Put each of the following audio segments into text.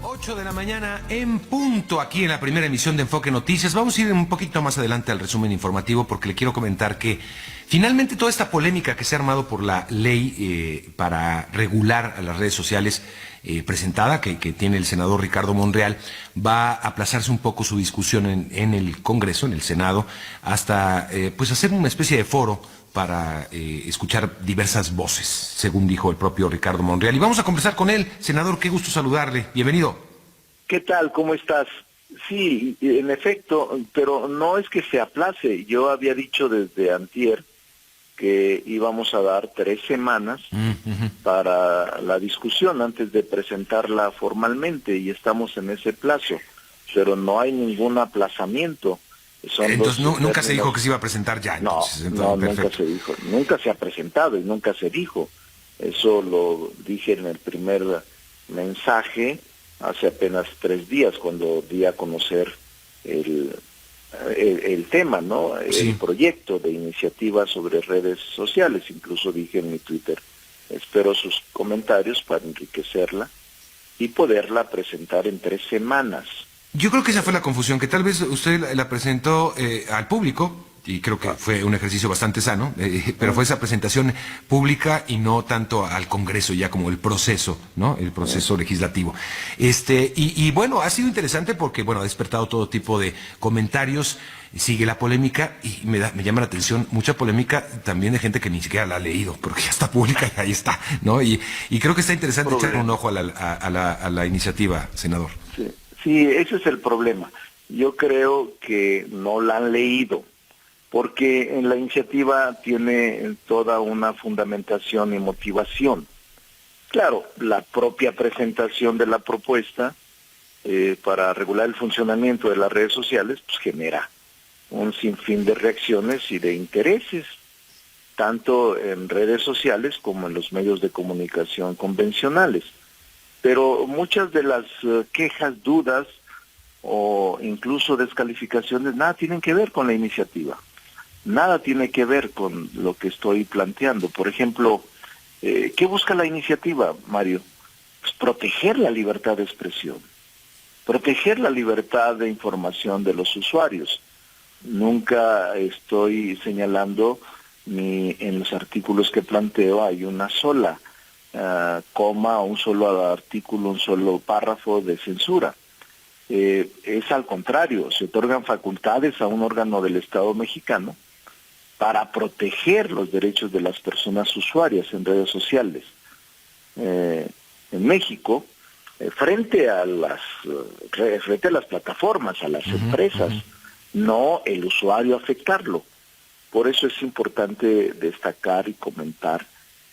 8 de la mañana en punto, aquí en la primera emisión de Enfoque Noticias. Vamos a ir un poquito más adelante al resumen informativo porque le quiero comentar que finalmente toda esta polémica que se ha armado por la ley para regular a las redes sociales presentada, que tiene el senador Ricardo Monreal, va a aplazarse un poco su discusión en el Congreso, en el Senado, hasta pues hacer una especie de foro para escuchar diversas voces, según dijo el propio Ricardo Monreal. Y vamos a conversar con él. Senador, qué gusto saludarle. Bienvenido. ¿Qué tal? ¿Cómo estás? Sí, en efecto, pero no es que se aplace. Yo había dicho desde antier que íbamos a dar 3 semanas para la discusión antes de presentarla formalmente y estamos en ese plazo, pero no hay ningún aplazamiento. Entonces nunca se dijo que se iba a presentar ya. Entonces, No, nunca se dijo, nunca se ha presentado y nunca se dijo. Eso lo dije en el primer mensaje hace apenas 3 días, cuando di a conocer el tema, ¿no? Sí. El proyecto de iniciativa sobre redes sociales. Incluso dije en mi Twitter, espero sus comentarios para enriquecerla y poderla presentar en 3 semanas. Yo creo que esa fue la confusión, que tal vez usted la presentó al público, y creo que fue un ejercicio bastante sano, pero fue esa presentación pública y no tanto al Congreso, ya como el proceso, ¿no? El proceso legislativo. Y bueno, ha sido interesante porque, bueno, ha despertado todo tipo de comentarios, sigue la polémica y me llama la atención mucha polémica también de gente que ni siquiera la ha leído, porque ya está pública y ahí está, ¿no? Y creo que está interesante echar un ojo a la iniciativa, senador. Sí, ese es el problema. Yo creo que no la han leído, porque en la iniciativa tiene toda una fundamentación y motivación. Claro, la propia presentación de la propuesta para regular el funcionamiento de las redes sociales pues genera un sinfín de reacciones y de intereses, tanto en redes sociales como en los medios de comunicación convencionales. Pero muchas de las quejas, dudas o incluso descalificaciones nada tienen que ver con la iniciativa. Nada tiene que ver con lo que estoy planteando. Por ejemplo, ¿qué busca la iniciativa, Mario? Pues proteger la libertad de expresión, proteger la libertad de información de los usuarios. Nunca estoy señalando ni en los artículos que planteo hay una sola coma, un solo artículo, un solo párrafo de censura. Es al contrario, se otorgan facultades a un órgano del Estado mexicano para proteger los derechos de las personas usuarias en redes sociales. En México, frente a las plataformas, a las empresas, no el usuario afectarlo. Por eso es importante destacar y comentar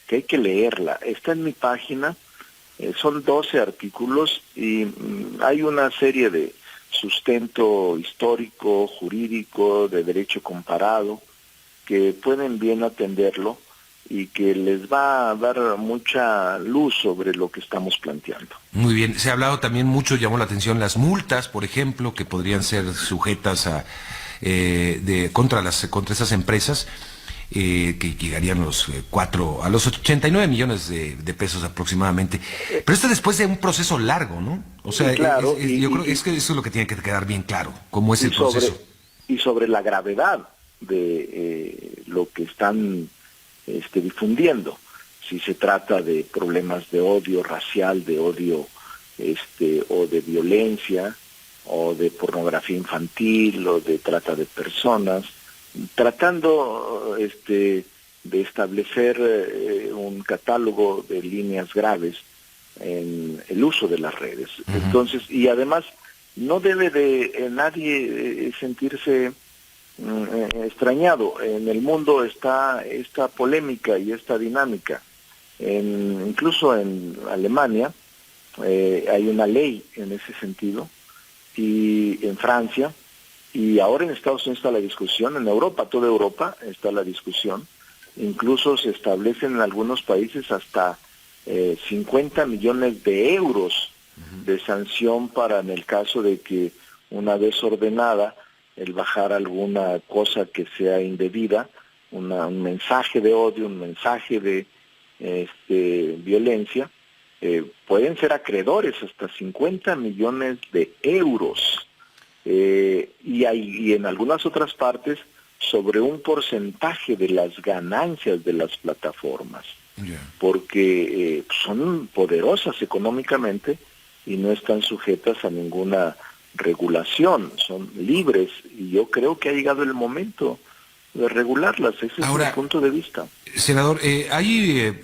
que hay que leerla. Está en mi página, son 12 artículos y hay una serie de sustento histórico, jurídico, de derecho comparado, que pueden bien atenderlo y que les va a dar mucha luz sobre lo que estamos planteando. Muy bien, se ha hablado también mucho, llamó la atención las multas, por ejemplo, que podrían ser sujetas contra esas empresas, que llegarían a los 89 millones de pesos aproximadamente. Pero esto después de un proceso largo, ¿no? O sea, claro, yo creo que eso es lo que tiene que quedar bien claro, cómo es el proceso. Y sobre la gravedad de lo que están difundiendo. Si se trata de problemas de odio racial, de odio o de violencia, o de pornografía infantil, o de trata de personas, tratando de establecer un catálogo de líneas graves en el uso de las redes. Entonces, y además no debe de nadie sentirse extrañado. En el mundo está esta polémica y esta dinámica. Incluso en Alemania hay una ley en ese sentido, y en Francia, y ahora en Estados Unidos está la discusión, en Europa, toda Europa está la discusión. Incluso se establecen en algunos países hasta 50 millones de euros de sanción para, en el caso de que una vez ordenada, el bajar alguna cosa que sea indebida, un mensaje de odio, un mensaje de violencia, pueden ser acreedores hasta 50 millones de euros. Y en algunas otras partes sobre un porcentaje de las ganancias de las plataformas, porque son poderosas económicamente y no están sujetas a ninguna regulación, son libres, y yo creo que ha llegado el momento de regularlas. Ese es mi punto de vista. Senador, hay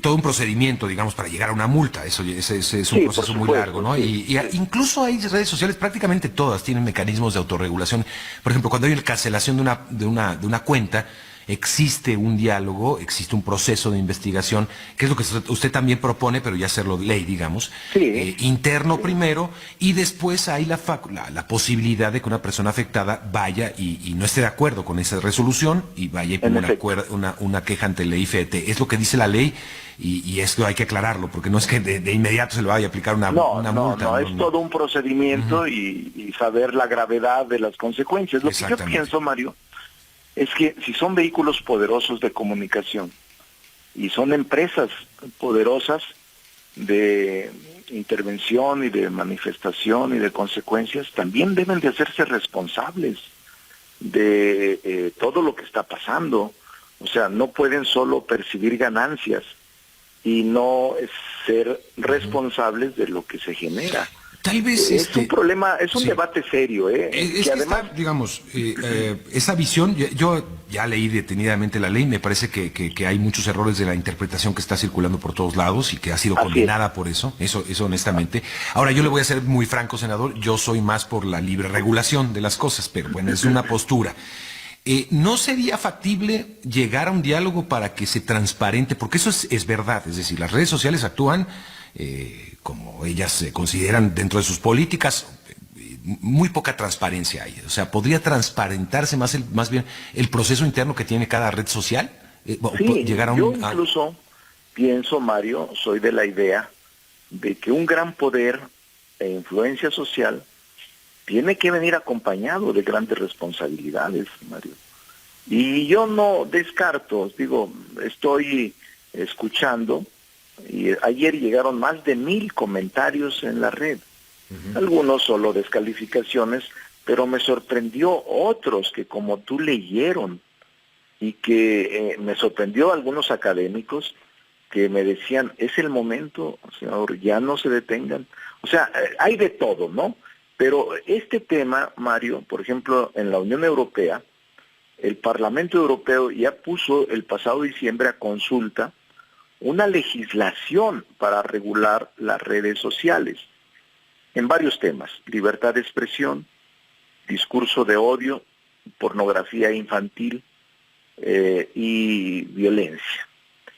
todo un procedimiento, digamos, para llegar a una multa. Ese es un proceso muy largo, ¿no? Sí, y incluso hay redes sociales, prácticamente todas tienen mecanismos de autorregulación. Por ejemplo, cuando hay una cancelación de una cuenta, existe un diálogo, existe un proceso de investigación, que es lo que usted también propone, pero ya hacerlo ley, digamos, interno primero, y después hay la posibilidad de que una persona afectada vaya y no esté de acuerdo con esa resolución y vaya y ponga una queja ante la IFT. Es lo que dice la ley, y esto hay que aclararlo, porque no es que de inmediato se le vaya a aplicar una multa. No, es todo un procedimiento y saber la gravedad de las consecuencias. Lo que yo pienso, Mario, es que si son vehículos poderosos de comunicación y son empresas poderosas de intervención y de manifestación y de consecuencias, también deben de hacerse responsables de todo lo que está pasando. O sea, no pueden solo percibir ganancias y no ser responsables de lo que se genera. Tal vez es un problema, es un debate serio, que además, digamos, esa visión, yo ya leí detenidamente la ley, me parece que hay muchos errores de la interpretación que está circulando por todos lados y que ha sido condenada por eso honestamente. Ahora, yo le voy a ser muy franco, senador, yo soy más por la libre regulación de las cosas, pero bueno, es una postura. ¿No sería factible llegar a un diálogo para que se transparente? Porque eso es verdad, es decir, las redes sociales actúan como ellas se consideran dentro de sus políticas, muy poca transparencia hay. O sea, ¿podría transparentarse más bien el proceso interno que tiene cada red social? Yo incluso pienso, Mario, soy de la idea de que un gran poder e influencia social tiene que venir acompañado de grandes responsabilidades, Mario. Y yo no descarto, estoy escuchando, y ayer llegaron más de 1000 comentarios en la red. Algunos solo descalificaciones, pero me sorprendió otros que como tú leyeron, y que me sorprendió algunos académicos que me decían, es el momento, senador, ya no se detengan. O sea, hay de todo, ¿no? Pero este tema, Mario, por ejemplo, en la Unión Europea, el Parlamento Europeo ya puso el pasado diciembre a consulta una legislación para regular las redes sociales en varios temas: libertad de expresión, discurso de odio, pornografía infantil y violencia.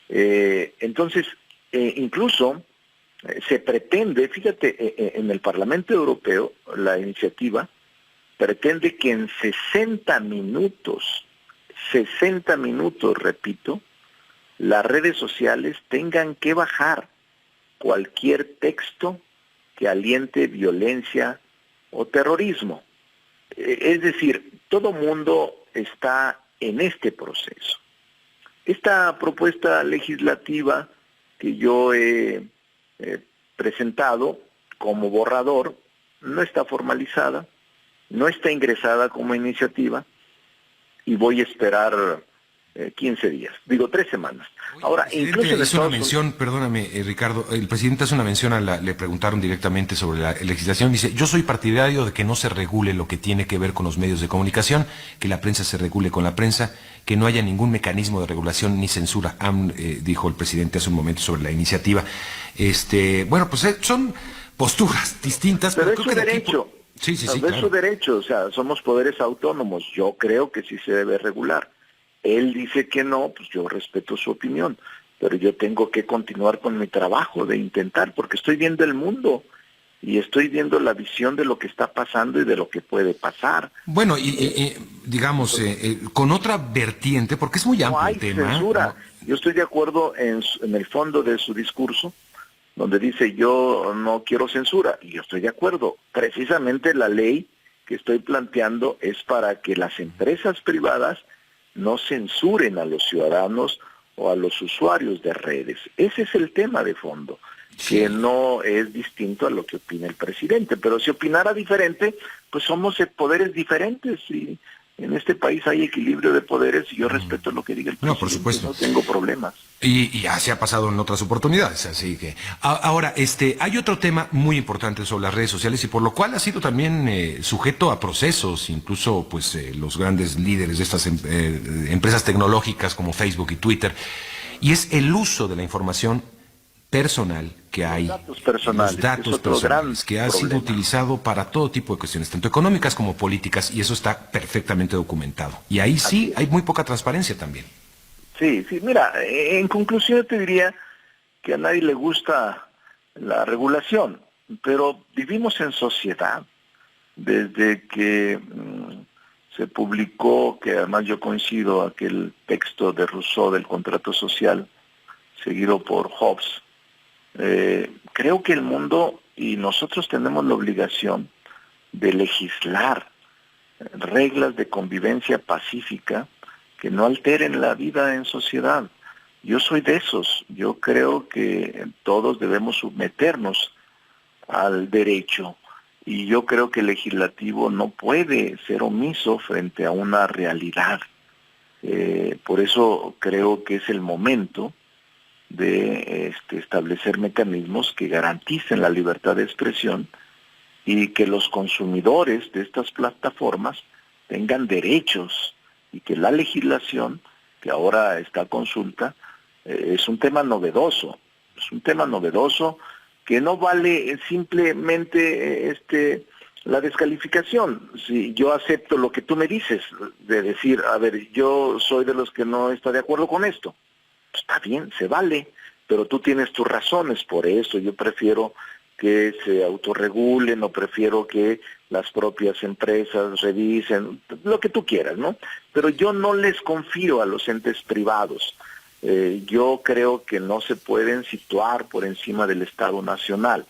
Entonces, incluso se pretende, fíjate, en el Parlamento Europeo, la iniciativa pretende que en 60 minutos, repito, las redes sociales tengan que bajar cualquier texto que aliente violencia o terrorismo. Es decir, todo mundo está en este proceso. Esta propuesta legislativa que yo he presentado como borrador no está formalizada, no está ingresada como iniciativa, y voy a esperar 15 días, 3 semanas. Ahora, incluso hizo una mención, perdóname, Ricardo, el presidente hace una mención, le preguntaron directamente sobre la legislación, dice, yo soy partidario de que no se regule lo que tiene que ver con los medios de comunicación, que la prensa se regule con la prensa, que no haya ningún mecanismo de regulación ni censura, dijo el presidente hace un momento sobre la iniciativa. Bueno, pues son posturas distintas, pero es su derecho. Sí, claro. Es su derecho, o sea, somos poderes autónomos, yo creo que sí se debe regular. Él dice que no, pues yo respeto su opinión, pero yo tengo que continuar con mi trabajo de intentar, porque estoy viendo el mundo y estoy viendo la visión de lo que está pasando y de lo que puede pasar. Bueno, digamos, con otra vertiente, porque es muy amplio el tema. No hay censura. Yo estoy de acuerdo en el fondo de su discurso, donde dice yo no quiero censura, y yo estoy de acuerdo. Precisamente la ley que estoy planteando es para que las empresas privadas no censuren a los ciudadanos o a los usuarios de redes. Ese es el tema de fondo. que no es distinto a lo que opina el presidente. Pero si opinara diferente, pues somos poderes diferentes y en este país hay equilibrio de poderes y yo respeto lo que diga el presidente. No, por supuesto. No tengo problemas. Y ya se ha pasado en otras oportunidades, así que... Ahora, hay otro tema muy importante sobre las redes sociales y por lo cual ha sido también sujeto a procesos, incluso pues los grandes líderes de estas empresas tecnológicas como Facebook y Twitter, y es el uso de la información personal que hay, los datos personales, que ha sido utilizado para todo tipo de cuestiones, tanto económicas como políticas, y eso está perfectamente documentado. Y ahí sí hay muy poca transparencia también. Sí, mira, en conclusión yo te diría que a nadie le gusta la regulación, pero vivimos en sociedad desde que se publicó, que además yo coincido, aquel texto de Rousseau del contrato social, seguido por Hobbes. Creo que el mundo y nosotros tenemos la obligación de legislar reglas de convivencia pacífica que no alteren la vida en sociedad. Yo soy de esos. Yo creo que todos debemos someternos al derecho y yo creo que el legislativo no puede ser omiso frente a una realidad. Por eso creo que es el momento de establecer mecanismos que garanticen la libertad de expresión y que los consumidores de estas plataformas tengan derechos y que la legislación, que ahora está a consulta, es un tema novedoso, que no vale simplemente la descalificación. Si yo acepto lo que tú me dices, de decir, a ver, yo soy de los que no está de acuerdo con esto, está bien, se vale, pero tú tienes tus razones por eso. Yo prefiero que se autorregulen o prefiero que las propias empresas revisen, lo que tú quieras, ¿no? Pero yo no les confío a los entes privados. Yo creo que no se pueden situar por encima del Estado Nacional,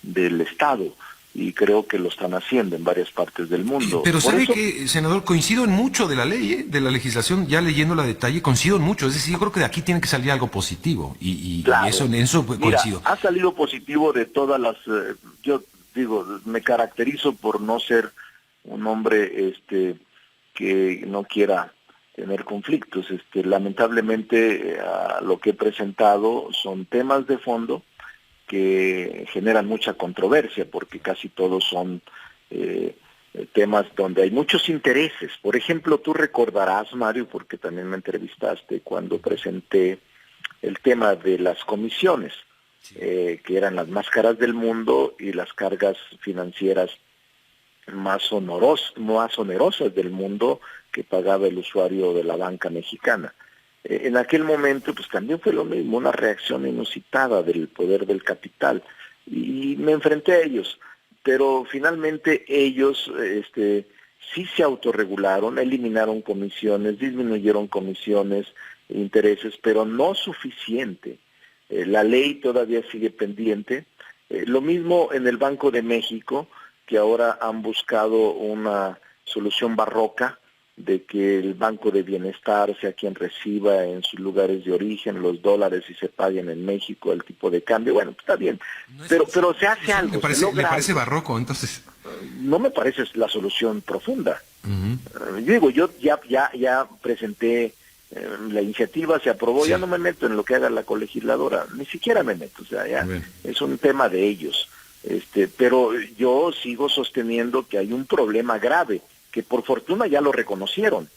del Estado, y creo que lo están haciendo en varias partes del mundo. Pero sabe que, senador, coincido en mucho de la ley, de la legislación, ya leyéndola a detalle, coincido en mucho. Es decir, yo creo que de aquí tiene que salir algo positivo y claro. En eso coincido. Mira, ha salido positivo de todas las... yo digo, me caracterizo por no ser un hombre que no quiera tener conflictos. Lamentablemente, lo que he presentado son temas de fondo que generan mucha controversia, porque casi todos son temas donde hay muchos intereses. Por ejemplo, tú recordarás, Mario, porque también me entrevistaste cuando presenté el tema de las comisiones, que eran las más caras del mundo y las cargas financieras más onerosas del mundo que pagaba el usuario de la banca mexicana. En aquel momento pues también fue lo mismo, una reacción inusitada del poder del capital, y me enfrenté a ellos, pero finalmente ellos sí se autorregularon, eliminaron comisiones, disminuyeron comisiones, intereses, pero no suficiente. La ley todavía sigue pendiente. Lo mismo en el Banco de México, que ahora han buscado una solución barroca de que el Banco de Bienestar sea quien reciba en sus lugares de origen los dólares y se paguen en México el tipo de cambio. Bueno, está bien, no pero se hace algo. ¿Le parece barroco, entonces? No me parece la solución profunda. Digo, yo ya presenté la iniciativa, se aprobó, ya no me meto en lo que haga la colegisladora, ni siquiera me meto, o sea, ya es un tema de ellos. Pero yo sigo sosteniendo que hay un problema grave, que por fortuna ya lo reconocieron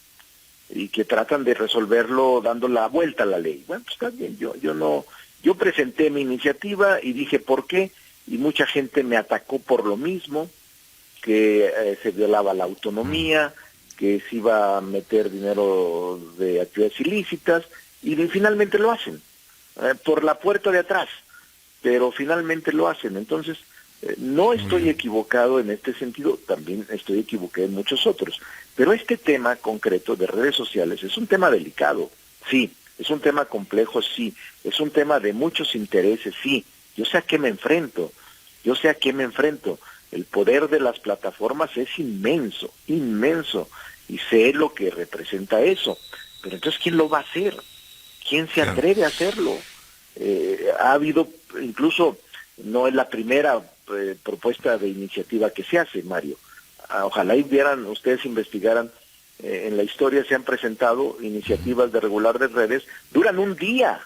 y que tratan de resolverlo dando la vuelta a la ley. Bueno, pues está bien, yo presenté mi iniciativa y dije por qué, y mucha gente me atacó por lo mismo, que se violaba la autonomía, que se iba a meter dinero de actividades ilícitas, y finalmente lo hacen, por la puerta de atrás, pero finalmente lo hacen. Entonces, no estoy equivocado en este sentido, también estoy equivocado en muchos otros, pero este tema concreto de redes sociales es un tema delicado, sí, es un tema complejo, sí, es un tema de muchos intereses, sí, yo sé a qué me enfrento, el poder de las plataformas es inmenso, y sé lo que representa eso, pero entonces ¿quién lo va a hacer? ¿Quién se atreve a hacerlo? Ha habido incluso No es la primera propuesta de iniciativa que se hace, Mario. Ojalá y vieran, ustedes investigaran, en la historia se han presentado iniciativas de regular de redes, duran un día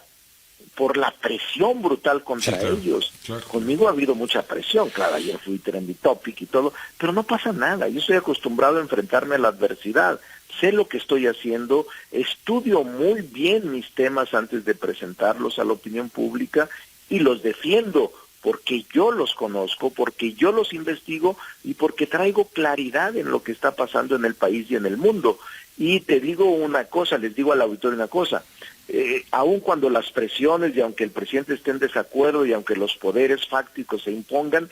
por la presión brutal contra ellos. Claro. Conmigo ha habido mucha presión, claro, ayer fui trending topic y todo, pero no pasa nada, yo estoy acostumbrado a enfrentarme a la adversidad, sé lo que estoy haciendo, estudio muy bien mis temas antes de presentarlos a la opinión pública y los defiendo, porque yo los conozco, porque yo los investigo y porque traigo claridad en lo que está pasando en el país y en el mundo. Y te digo una cosa, les digo al auditorio una cosa, aun cuando las presiones y aunque el presidente esté en desacuerdo y aunque los poderes fácticos se impongan,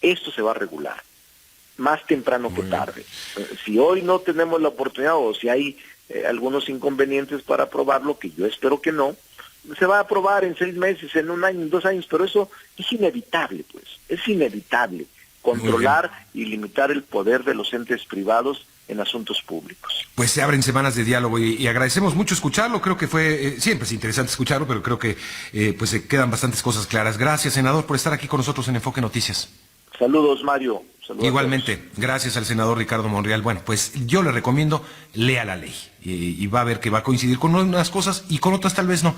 esto se va a regular, más temprano que tarde. Si hoy no tenemos la oportunidad o si hay algunos inconvenientes para aprobarlo, que yo espero que no, se va a aprobar en 6 meses, en 1 año, en 2 años, pero eso es inevitable, pues, es inevitable controlar y limitar el poder de los entes privados en asuntos públicos. Pues se abren semanas de diálogo y agradecemos mucho escucharlo, creo que fue, siempre es interesante escucharlo, pero creo que pues se quedan bastantes cosas claras. Gracias, senador, por estar aquí con nosotros en Enfoque Noticias. Saludos, Mario. Saludos. Igualmente, gracias al senador Ricardo Monreal. Bueno, pues yo le recomiendo, lea la ley y va a ver que va a coincidir con unas cosas y con otras tal vez no.